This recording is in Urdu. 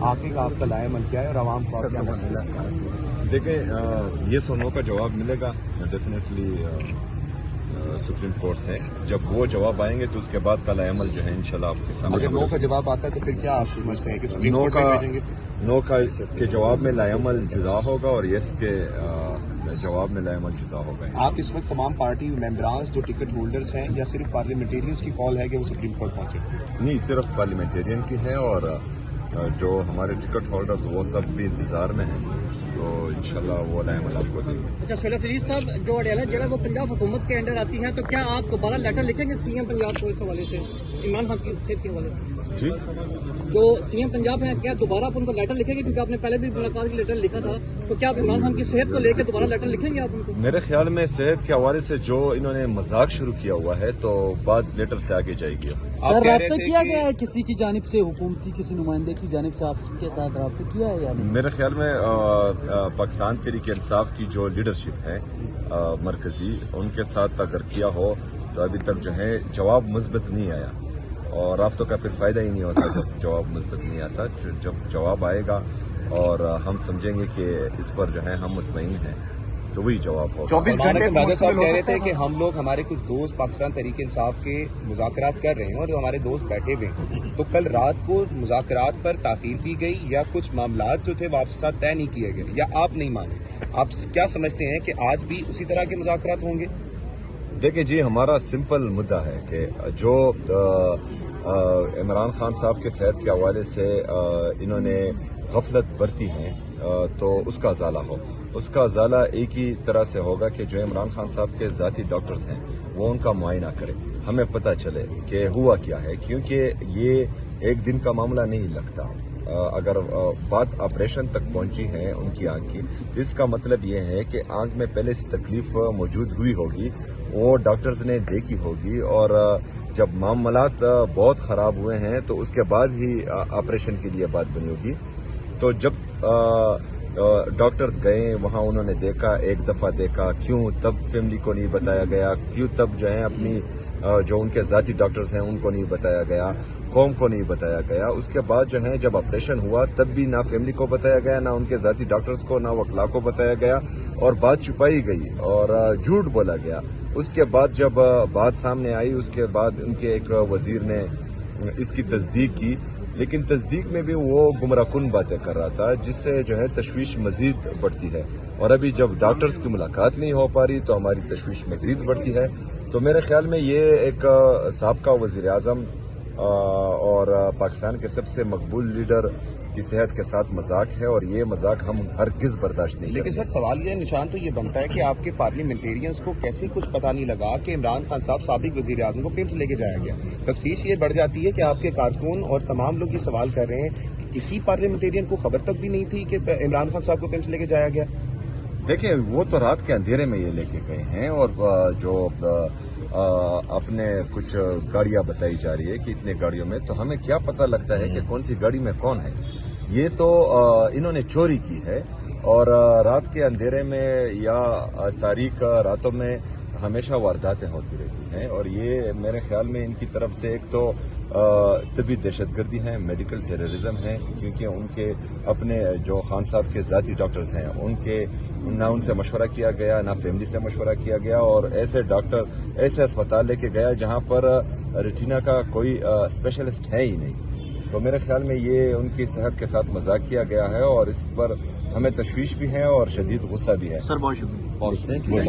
آگے کا آپ کا لائے عمل کیا ہے اور عوام کو کیا مسئلہ ہے؟ دیکھیں یس اور نو کا جواب ملے گا ڈیفینیٹلی سپریم کورٹ سے. جب وہ جواب آئیں گے تو اس کے بعد کا لائے عمل جو ہے انشاءاللہ آپ کے سامنے. اگر نو کا جواب آتا ہے تو پھر کیا آپ سمجھتے ہیں کہ سپریم نو کورٹ کا میں بھیجیں گے؟ نو کے جواب میں لائے عمل جدا ہوگا اور یس کے جواب میں لائے عمل جدا ہوگا. آپ اس وقت تمام پارٹی ممبران جو ٹکٹ ہولڈرز ہیں یا صرف پارلیمنٹیرینز کی کال ہے کہ وہ سپریم کورٹ پہنچے؟ نہیں, صرف پارلیمنٹیرین کی ہے اور جو ہمارے ٹکٹ ہولڈر وہ سب بھی انتظار میں ہیں, تو انشاءاللہ وہ لائے عمل آپ کو دیں گے. اچھا شریف عزیز صاحب, جو اڈیالہ جڑا وہ پنجاب حکومت کے انڈر آتی ہے, تو کیا آپ دوبارہ لیٹر لکھیں گے سی ایم پنجاب کو اس حوالے سے, عمران خان کی صحت کے حوالے سے؟ جی, جو سی ایم پنجاب ہیں کیا دوبارہ آپ ان کو لیٹر لکھیں گے, کیونکہ آپ نے پہلے بھی ملاقات کی لیٹر لکھا تھا, تو کیا آپ عمران خان کی صحت کو لے کے دوبارہ لیٹر لکھیں گے آپ ان کو؟ میرے خیال میں صحت کے حوالے سے جو انہوں نے مذاق شروع کیا ہوا ہے تو بات لیٹر سے آگے جائے گی. سر رابطہ کیا گیا ہے کسی کی جانب سے, حکومتی کسی نمائندے کی جانب سے آپ کے ساتھ رابطہ کیا ہے یا نہیں؟ میرے خیال میں پاکستان تحریک انصاف کی جو لیڈرشپ ہے مرکزی, ان کے ساتھ اگر کیا ہو تو ابھی تک جو ہے جواب مثبت نہیں آیا, اور رابطوں کا پھر فائدہ ہی نہیں ہوتا جب جواب مثبت نہیں آتا. جب جواب آئے گا اور ہم سمجھیں گے کہ اس پر جو ہے ہم مطمئن ہیں تو وہی جواب ہوگا. 24 گھنٹے صاحب کہہ رہے تھے کہ ہم لوگ, ہمارے کچھ دوست پاکستان تحریک انصاف کے مذاکرات کر رہے ہیں اور جو ہمارے دوست بیٹھے ہوئے ہیں, تو کل رات کو مذاکرات پر تاخیر کی گئی یا کچھ معاملات جو تھے وہ آپ کے ساتھ طے نہیں کیے گئے یا آپ نہیں مانے. آپ کیا سمجھتے ہیں کہ آج بھی اسی طرح کے مذاکرات ہوں گے؟ دیکھیں جی, ہمارا سمپل مدعا ہے کہ جو عمران خان صاحب کے صحت کے حوالے سے انہوں نے غفلت برتی ہیں تو اس کا ازالہ ہو. اس کا ازالہ ایک ہی طرح سے ہوگا کہ جو عمران خان صاحب کے ذاتی ڈاکٹرز ہیں وہ ان کا معائنہ کریں, ہمیں پتہ چلے کہ ہوا کیا ہے, کیونکہ یہ ایک دن کا معاملہ نہیں لگتا. اگر بات آپریشن تک پہنچی ہے ان کی آنکھ کی, تو اس کا مطلب یہ ہے کہ آنکھ میں پہلے سے تکلیف موجود ہوئی ہوگی, وہ ڈاکٹرز نے دیکھی ہوگی, اور جب معاملات بہت خراب ہوئے ہیں تو اس کے بعد ہی آپریشن کے لیے بات بنی ہوگی. تو جب ڈاکٹرز گئے وہاں, انہوں نے دیکھا, ایک دفعہ دیکھا, کیوں تب فیملی کو نہیں بتایا گیا, کیوں تب جو ہے اپنی جو ان کے ذاتی ڈاکٹرز ہیں ان کو نہیں بتایا گیا, قوم کو نہیں بتایا گیا. اس کے بعد جو ہے جب آپریشن ہوا تب بھی نہ فیملی کو بتایا گیا, نہ ان کے ذاتی ڈاکٹرز کو, نہ وکلاء کو بتایا گیا, اور بات چھپائی گئی اور جھوٹ بولا گیا. اس کے بعد جب بات سامنے آئی, اس کے بعد ان کے ایک وزیر نے اس کی تصدیق کی, لیکن تصدیق میں بھی وہ گمراہ کن باتیں کر رہا تھا, جس سے جو ہے تشویش مزید بڑھتی ہے. اور ابھی جب ڈاکٹرز کی ملاقات نہیں ہو پا رہی تو ہماری تشویش مزید بڑھتی ہے. تو میرے خیال میں یہ ایک سابقہ وزیر اعظم اور پاکستان کے سب سے مقبول لیڈر کی صحت کے ساتھ مذاق ہے, اور یہ مذاق ہم ہرگز برداشت نہیں کریں گے. لیکن سر سوال یہ نشان تو یہ بنتا ہے کہ آپ کے پارلیمنٹیرینز کو کیسے کچھ پتہ نہیں لگا کہ عمران خان صاحب سابق وزیر اعظم کو پیمز لے کے جایا گیا. تفتیش یہ بڑھ جاتی ہے کہ آپ کے کارکن اور تمام لوگ یہ سوال کر رہے ہیں کہ کسی پارلیمنٹیرین کو خبر تک بھی نہیں تھی کہ عمران خان صاحب کو پیمز لے کے جایا گیا. دیکھیں, وہ تو رات کے اندھیرے میں یہ لے کے گئے ہیں, اور جو اپنے کچھ گاڑیاں بتائی جا رہی ہے کہ اتنے گاڑیوں میں, تو ہمیں کیا پتہ لگتا ہے کہ کون سی گاڑی میں کون ہے. یہ تو انہوں نے چوری کی ہے, اور رات کے اندھیرے میں یا تاریک راتوں میں ہمیشہ وارداتیں ہوتی رہتی ہیں, اور یہ میرے خیال میں ان کی طرف سے ایک تو طبی دہشت گردی ہے, میڈیکل ٹیررزم ہے, کیونکہ ان کے اپنے جو خان صاحب کے ذاتی ڈاکٹرز ہیں نہ ان سے مشورہ کیا گیا, نہ فیملی سے مشورہ کیا گیا, اور ایسے ڈاکٹر ایسے اسپتال لے کے گیا جہاں پر ریٹینا کا کوئی اسپیشلسٹ ہے ہی نہیں. تو میرے خیال میں یہ ان کی صحت کے ساتھ مذاق کیا گیا ہے, اور اس پر ہمیں تشویش بھی ہے اور شدید غصہ بھی ہے. سر بہت شکریہ.